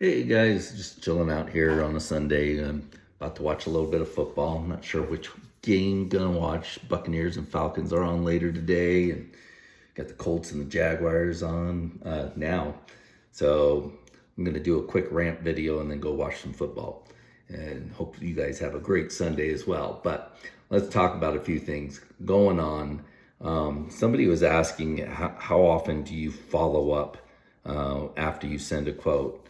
Hey guys, just chilling out here on a Sunday. I'm about to watch a little bit of football. I'm not sure which game gonna watch. Buccaneers and Falcons are on later today, and got the Colts and the Jaguars on now. So I'm gonna do a quick rant video and then go watch some football. And hope you guys have a great Sunday as well. But let's talk about a few things going on. Somebody was asking how often do you follow up after you send a quote?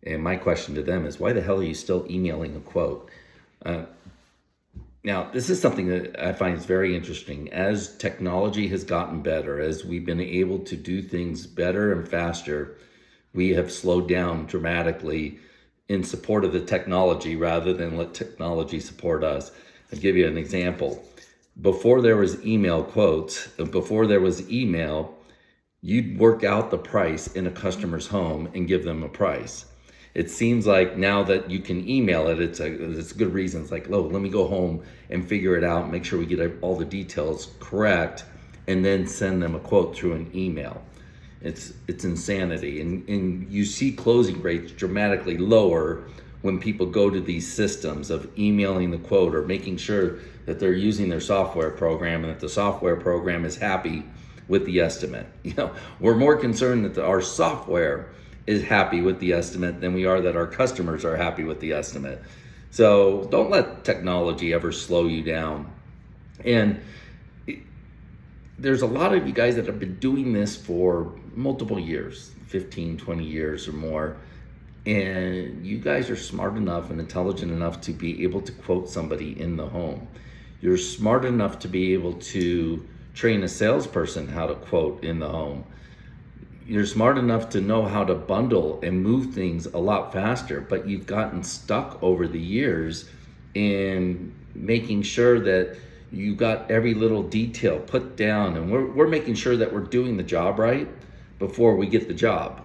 And my question to them is, why the hell are you still emailing a quote? Now, this is something that I find is very interesting. As technology has gotten better, as we've been able to do things better and faster, we have slowed down dramatically in support of the technology rather than let technology support us. I'll give you an example. Before there was email quotes, before there was email, you'd work out the price in a customer's home and give them a price. It seems like now that you can email it, it's a good reason. It's like, oh, let me go home and figure it out, make sure we get all the details correct, and then send them a quote through an email. It's insanity. And you see closing rates dramatically lower when people go to these systems of emailing the quote or making sure that they're using their software program and that the software program is happy with the estimate. We're more concerned that our software is happy with the estimate than we are that our customers are happy with the estimate. So don't let technology ever slow you down. And there's a lot of you guys that have been doing this for multiple years, 15, 20 years or more. And you guys are smart enough and intelligent enough to be able to quote somebody in the home. You're smart enough to be able to train a salesperson how to quote in the home. You're smart enough to know how to bundle and move things a lot faster, but you've gotten stuck over the years in making sure that you got every little detail put down, and we're making sure that we're doing the job right before we get the job.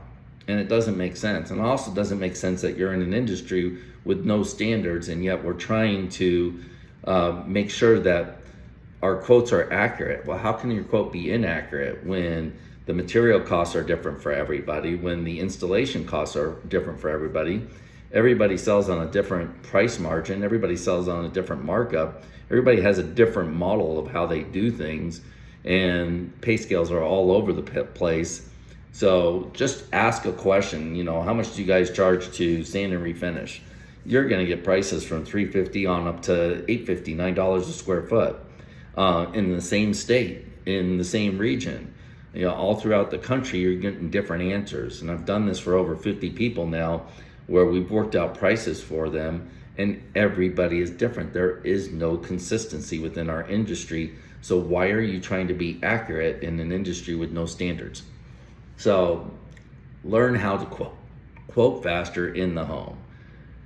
And it doesn't make sense. And it also doesn't make sense that you're in an industry with no standards, and yet we're trying to make sure that our quotes are accurate. Well, how can your quote be inaccurate when the material costs are different for everybody, when the installation costs are different for everybody? Everybody sells on a different price margin. Everybody sells on a different markup. Everybody has a different model of how they do things, and pay scales are all over the place. So just ask a question, how much do you guys charge to sand and refinish? You're gonna get prices from $350 on up to $850, $9 a square foot in the same state, in the same region. All throughout the country, you're getting different answers. And I've done this for over 50 people now, where we've worked out prices for them, and everybody is different. There is no consistency within our industry. So why are you trying to be accurate in an industry with no standards? So learn how to quote faster in the home.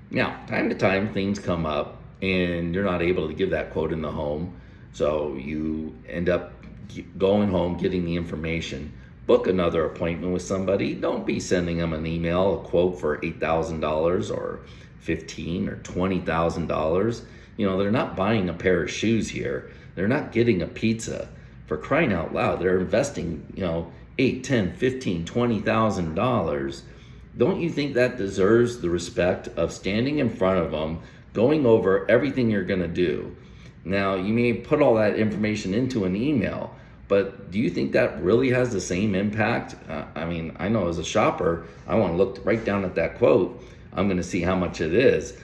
Now, time to time, things come up and you're not able to give that quote in the home. So you end up going home, getting the information, book another appointment with somebody. Don't be sending them an email, a quote for $8,000 or $15,000 or $20,000. They're not buying a pair of shoes here. They're not getting a pizza. For crying out loud, they're investing, $8, $10, $15, $20,000. Don't you think that deserves the respect of standing in front of them, going over everything you're gonna do? Now, you may put all that information into an email, but do you think that really has the same impact? I know as a shopper, I want to look right down at that quote. I'm going to see how much it is.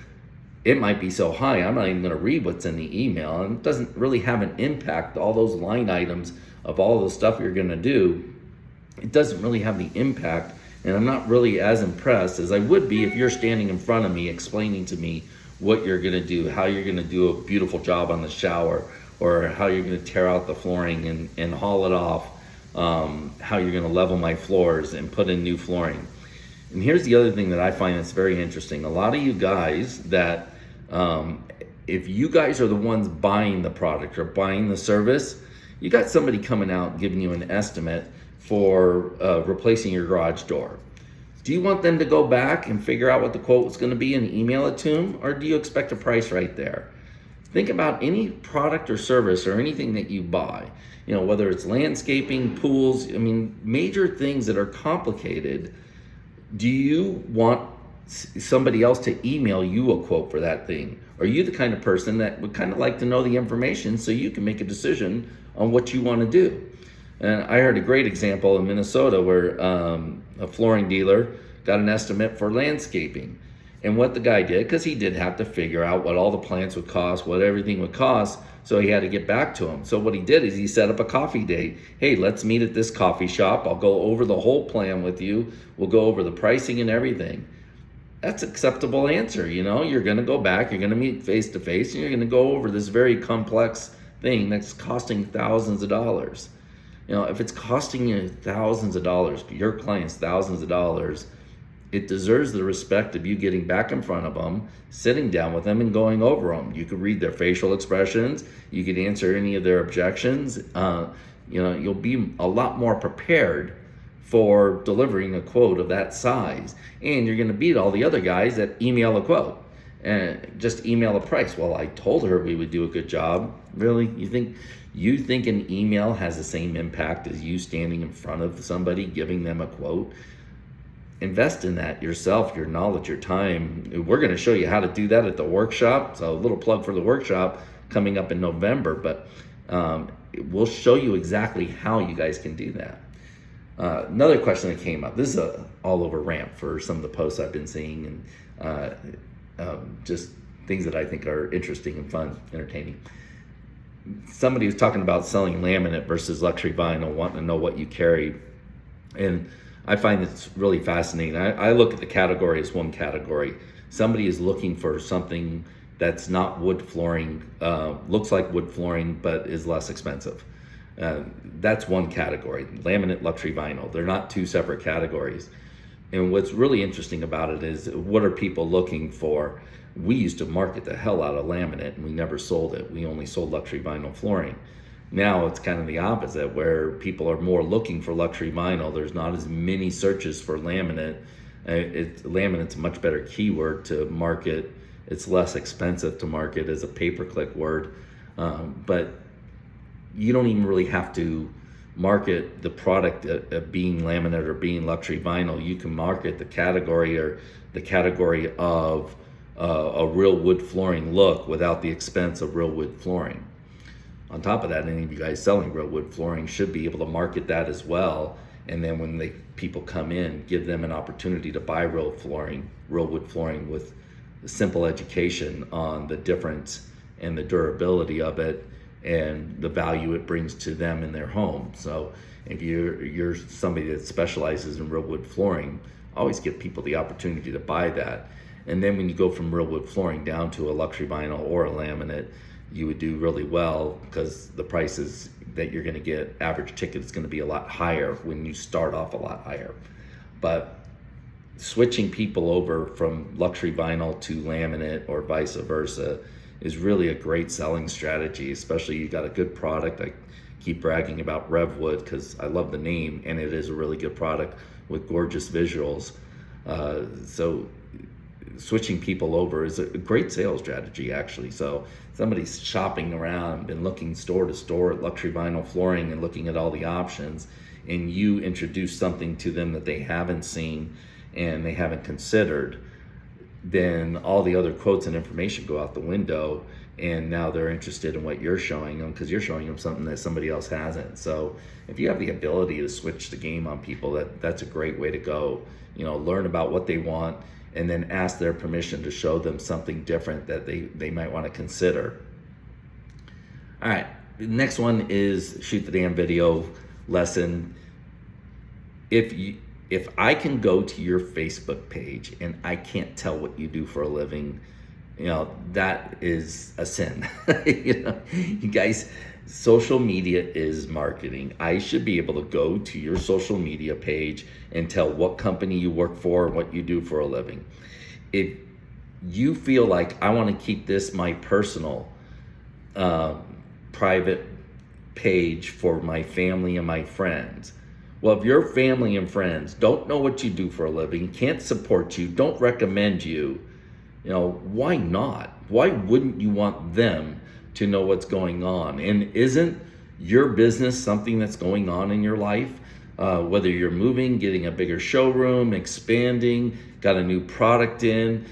It might be so high, I'm not even going to read what's in the email, and it doesn't really have an impact. All those line items of all the stuff you're going to do, it doesn't really have the impact, and I'm not really as impressed as I would be if you're standing in front of me explaining to me what you're gonna do, how you're gonna do a beautiful job on the shower, or how you're gonna tear out the flooring and haul it off, how you're gonna level my floors and put in new flooring. And here's the other thing that I find that's very interesting. A lot of you guys that, if you guys are the ones buying the product or buying the service, you got somebody coming out giving you an estimate for replacing your garage door. Do you want them to go back and figure out what the quote was going to be and email it to them? Or do you expect a price right there? Think about any product or service or anything that you buy, whether it's landscaping, pools, major things that are complicated. Do you want somebody else to email you a quote for that thing? Are you the kind of person that would kind of like to know the information so you can make a decision on what you want to do? And I heard a great example in Minnesota where a flooring dealer got an estimate for landscaping. And what the guy did, because he did have to figure out what all the plants would cost, what everything would cost, so he had to get back to him. So what he did is he set up a coffee date. Hey, let's meet at this coffee shop. I'll go over the whole plan with you. We'll go over the pricing and everything. That's an acceptable answer. You're going to go back, you're going to meet face to face, and you're going to go over this very complex thing that's costing thousands of dollars. If it's costing you thousands of dollars, your clients thousands of dollars, it deserves the respect of you getting back in front of them, sitting down with them and going over them. You could read their facial expressions. You could answer any of their objections. You'll be a lot more prepared for delivering a quote of that size. And you're going to beat all the other guys that email a quote and just email a price. Well, I told her we would do a good job. Really? You think an email has the same impact as you standing in front of somebody giving them a quote? Invest in that yourself, your knowledge, your time. We're going to show you how to do that at the workshop. So a little plug for the workshop coming up in November, but we'll show you exactly how you guys can do that. Another question that came up, this is a all over rant for some of the posts I've been seeing and just things that I think are interesting and fun, entertaining. Somebody was talking about selling laminate versus luxury vinyl, wanting to know what you carry. And I find it's really fascinating. I look at the category as one category. Somebody is looking for something that's not wood flooring, looks like wood flooring, but is less expensive. That's one category, laminate, luxury vinyl. They're not two separate categories. And what's really interesting about it is, what are people looking for? We used to market the hell out of laminate and we never sold it. We only sold luxury vinyl flooring. Now it's kind of the opposite, where people are more looking for luxury vinyl. There's not as many searches for laminate. Laminate's a much better keyword to market. It's less expensive to market as a pay-per-click word. But you don't even really have to market the product being laminate or being luxury vinyl. You can market the category of a real wood flooring look without the expense of real wood flooring. On top of that, any of you guys selling real wood flooring should be able to market that as well. And then when people come in, give them an opportunity to buy real wood flooring with simple education on the difference and the durability of it and the value it brings to them in their home. So if you're somebody that specializes in real wood flooring, always give people the opportunity to buy that. And then when you go from real wood flooring down to a luxury vinyl or a laminate, you would do really well, because the prices that you're going to get, average ticket, is going to be a lot higher when you start off a lot higher. But switching people over from luxury vinyl to laminate or vice versa is really a great selling strategy, especially you got a good product. I keep bragging about Revwood because I love the name, and it is a really good product with gorgeous visuals. So switching people over is a great sales strategy, actually. So somebody's shopping around, been looking store to store at luxury vinyl flooring and looking at all the options, and you introduce something to them that they haven't seen and they haven't considered, then all the other quotes and information go out the window, and now they're interested in what you're showing them because you're showing them something that somebody else hasn't. So if you have the ability to switch the game on people, that's a great way to go. Learn about what they want and then ask their permission to show them something different that they might want to consider. All right, the next one is shoot the damn video lesson. If I can go to your Facebook page and I can't tell what you do for a living, that is a sin. You guys, social media is marketing. I should be able to go to your social media page and tell what company you work for and what you do for a living. If you feel like I want to keep this my personal private page for my family and my friends, well, if your family and friends don't know what you do for a living, can't support you, don't recommend you, why not? Why wouldn't you want them to know what's going on? And isn't your business something that's going on in your life? whether you're moving, getting a bigger showroom, expanding, got a new product in.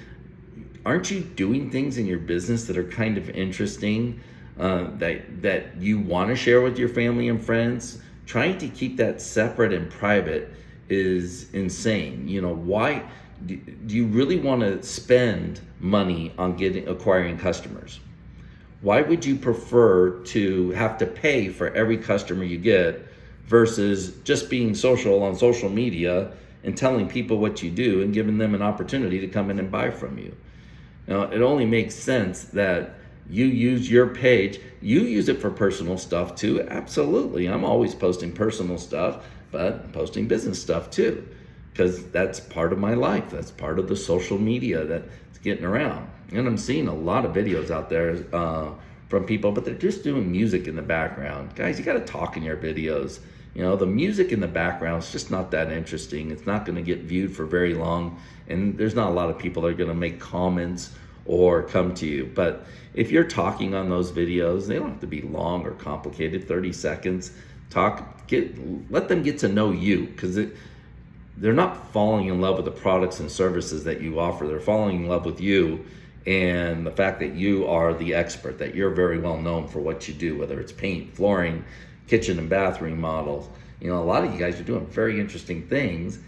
Aren't you doing things in your business that are kind of interesting, that you want to share with your family and friends? Trying to keep that separate and private is insane. Why do you really want to spend money on acquiring customers? Why would you prefer to have to pay for every customer you get versus just being social on social media and telling people what you do and giving them an opportunity to come in and buy from you? Now, it only makes sense that you use your page. You use it for personal stuff too. Absolutely. I'm always posting personal stuff, but posting business stuff too, because that's part of my life. That's part of the social media that's getting around. And I'm seeing a lot of videos out there from people, but they're just doing music in the background. Guys, you got to talk in your videos. The music in the background is just not that interesting. It's not going to get viewed for very long, and there's not a lot of people that are going to make comments or come to you. But if you're talking on those videos, they don't have to be long or complicated, 30 seconds. Let them get to know you, because they're not falling in love with the products and services that you offer. They're falling in love with you and the fact that you are the expert, that you're very well known for what you do, whether it's paint, flooring, kitchen and bathroom remodels. A lot of you guys are doing very interesting things.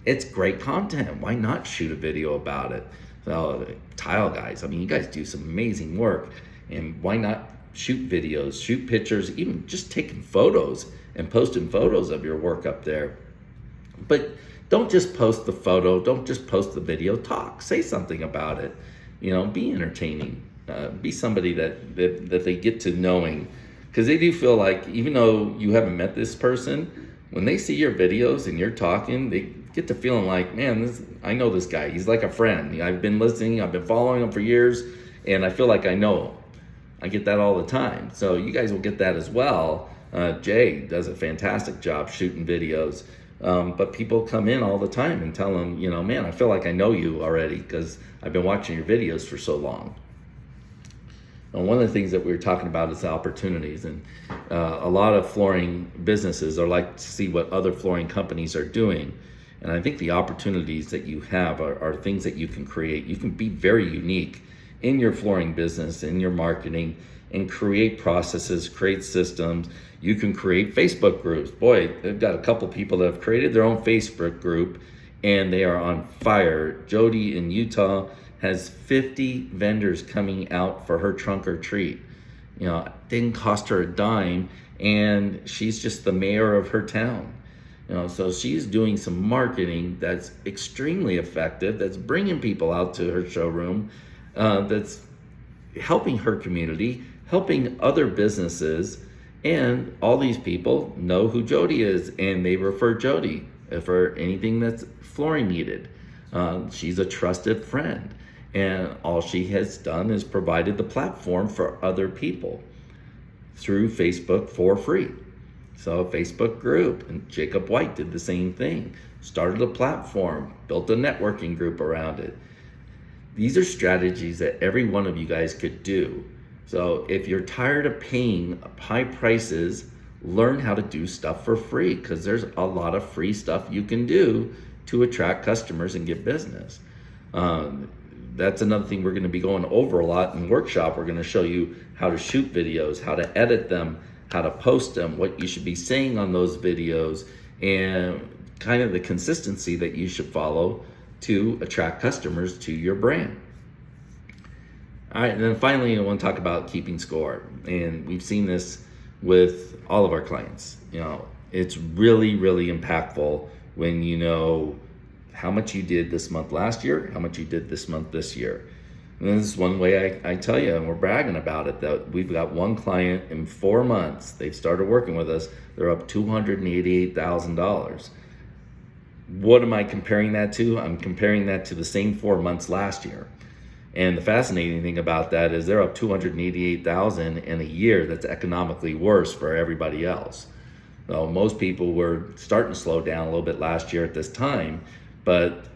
It's great content. Why not shoot a video about it? So tile guys, you guys do some amazing work, and why not shoot videos, shoot pictures, even just taking photos and posting photos of your work up there. But don't just post the photo, don't just post the video, talk, say something about it. Be entertaining, be somebody that they get to knowing, because they do feel like, even though you haven't met this person, when they see your videos and you're talking, they get to feeling like, man, I know this guy. He's like a friend. I've been listening, I've been following him for years, and I feel like I know him. I get that all the time. So you guys will get that as well. Jay does a fantastic job shooting videos. But people come in all the time and tell them, man, I feel like I know you already because I've been watching your videos for so long. And one of the things that we were talking about is the opportunities. And a lot of flooring businesses are like to see what other flooring companies are doing. And I think the opportunities that you have are things that you can create. You can be very unique in your flooring business, in your marketing, and create processes, create systems. You can create Facebook groups. Boy, they've got a couple people that have created their own Facebook group, and they are on fire. Jody in Utah has 50 vendors coming out for her trunk or treat. Didn't cost her a dime, and she's just the mayor of her town. So she's doing some marketing that's extremely effective, that's bringing people out to her showroom, that's helping her community, helping other businesses, and all these people know who Jody is, and they refer Jody for anything that's flooring needed. She's a trusted friend, and all she has done is provided the platform for other people through Facebook for free. So a Facebook group, and Jacob White did the same thing. Started a platform, built a networking group around it. These are strategies that every one of you guys could do. So if you're tired of paying high prices, learn how to do stuff for free, because there's a lot of free stuff you can do to attract customers and get business. That's another thing we're going to be going over a lot in workshop. We're going to show you how to shoot videos, how to edit them, how to post them, what you should be saying on those videos, and kind of the consistency that you should follow to attract customers to your brand. All right, and then finally, I want to talk about keeping score. And we've seen this with all of our clients. It's really, really impactful when you know how much you did this month last year, how much you did this month this year. And this is one way I tell you, and we're bragging about it, that we've got one client in 4 months, they've started working with us, they're up $288,000. What am I comparing that to? I'm comparing that to the same 4 months last year. And the fascinating thing about that is they're up $288,000 in a year that's economically worse for everybody else. So most people were starting to slow down a little bit last year at this time, but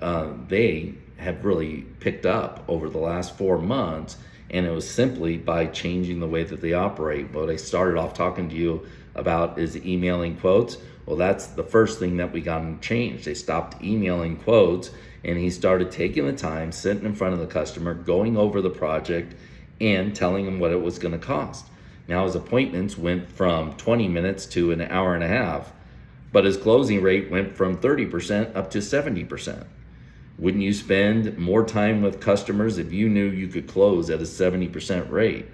they have really picked up over the last 4 months, and it was simply by changing the way that they operate. What I started off talking to you about is emailing quotes. Well, that's the first thing that we got him changed. They stopped emailing quotes, and he started taking the time, sitting in front of the customer, going over the project, and telling them what it was going to cost. Now his appointments went from 20 minutes to an hour and a half, but his closing rate went from 30% up to 70%. Wouldn't you spend more time with customers if you knew you could close at a 70% rate?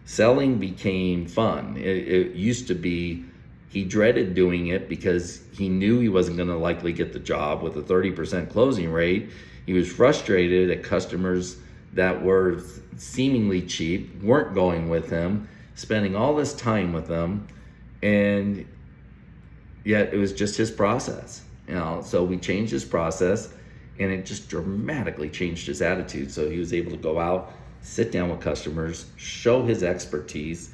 Selling became fun. It used to be he dreaded doing it because he knew he wasn't going to likely get the job with a 30% closing rate. He was frustrated at customers that were seemingly cheap, weren't going with him, spending all this time with them, and yet it was just his process. So we changed his process, and it just dramatically changed his attitude. So he was able to go out, sit down with customers, show his expertise,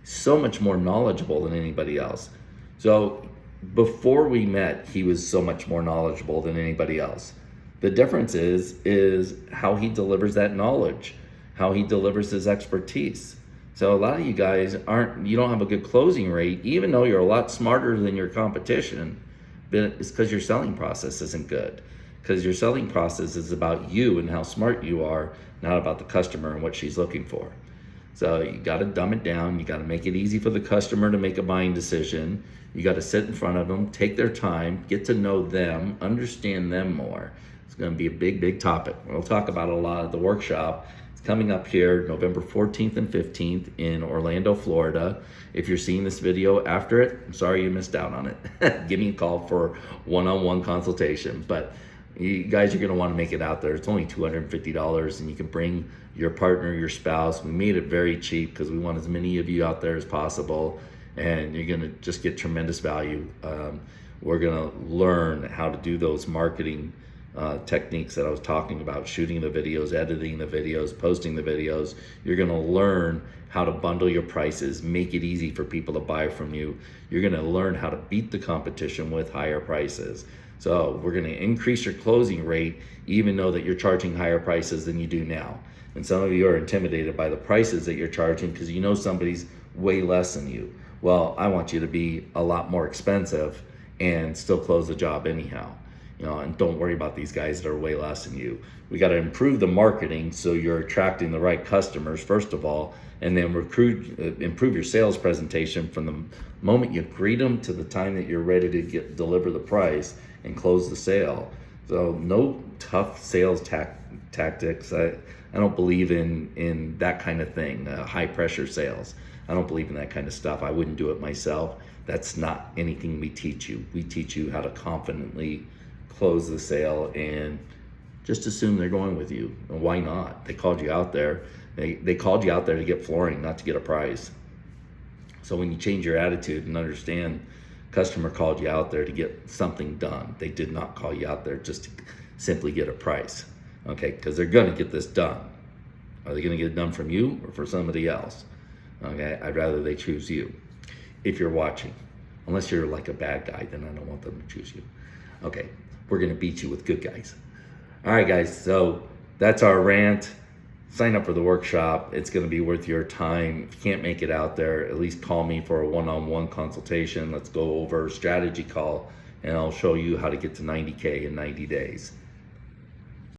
so much more knowledgeable than anybody else. So before we met, he was so much more knowledgeable than anybody else. The difference is how he delivers that knowledge, how he delivers his expertise. So a lot of you guys you don't have a good closing rate, even though you're a lot smarter than your competition, but it's because your selling process isn't good. Because your selling process is about you and how smart you are, not about the customer and what she's looking for. So you got to dumb it down. You got to make it easy for the customer to make a buying decision. You got to sit in front of them, take their time, get to know them, understand them more. It's going to be a big, big topic. We'll talk about it a lot at the workshop. It's coming up here November 14th and 15th in Orlando, Florida. If you're seeing this video after it, I'm sorry you missed out on it. Give me a call for one-on-one consultation. But you guys are going to want to make it out there. It's only $250, and you can bring your partner, your spouse. We made it very cheap because we want as many of you out there as possible, and you're going to just get tremendous value. We're going to learn how to do those marketing techniques that I was talking about, shooting the videos, editing the videos, posting the videos. You're going to learn how to bundle your prices, make it easy for people to buy from you. You're going to learn how to beat the competition with higher prices. So we're going to increase your closing rate, even though that you're charging higher prices than you do now. And some of you are intimidated by the prices that you're charging because you know somebody's way less than you. Well, I want you to be a lot more expensive and still close the job anyhow. And don't worry about these guys that are way less than you. We got to improve the marketing so you're attracting the right customers, first of all, and then improve your sales presentation from the moment you greet them to the time that you're ready to deliver the price and close the sale. So no tough sales tactics. I don't believe in that kind of thing, high pressure sales. I don't believe in that kind of stuff. I wouldn't do it myself. That's not anything we teach you. We teach you how to confidently close the sale and just assume they're going with you. And why not? They called you out there. They called you out there to get flooring, not to get a price. So when you change your attitude and understand customer called you out there to get something done, they did not call you out there just to simply get a price. Okay, because they're going to get this done. Are they going to get it done from you or for somebody else? Okay, I'd rather they choose you if you're watching. Unless you're like a bad guy, then I don't want them to choose you. Okay, we're going to beat you with good guys. All right, guys, so that's our rant. Sign up for the workshop. It's going to be worth your time. If you can't make it out there, at least call me for a one-on-one consultation. Let's go over a strategy call, and I'll show you how to get to 90K in 90 days.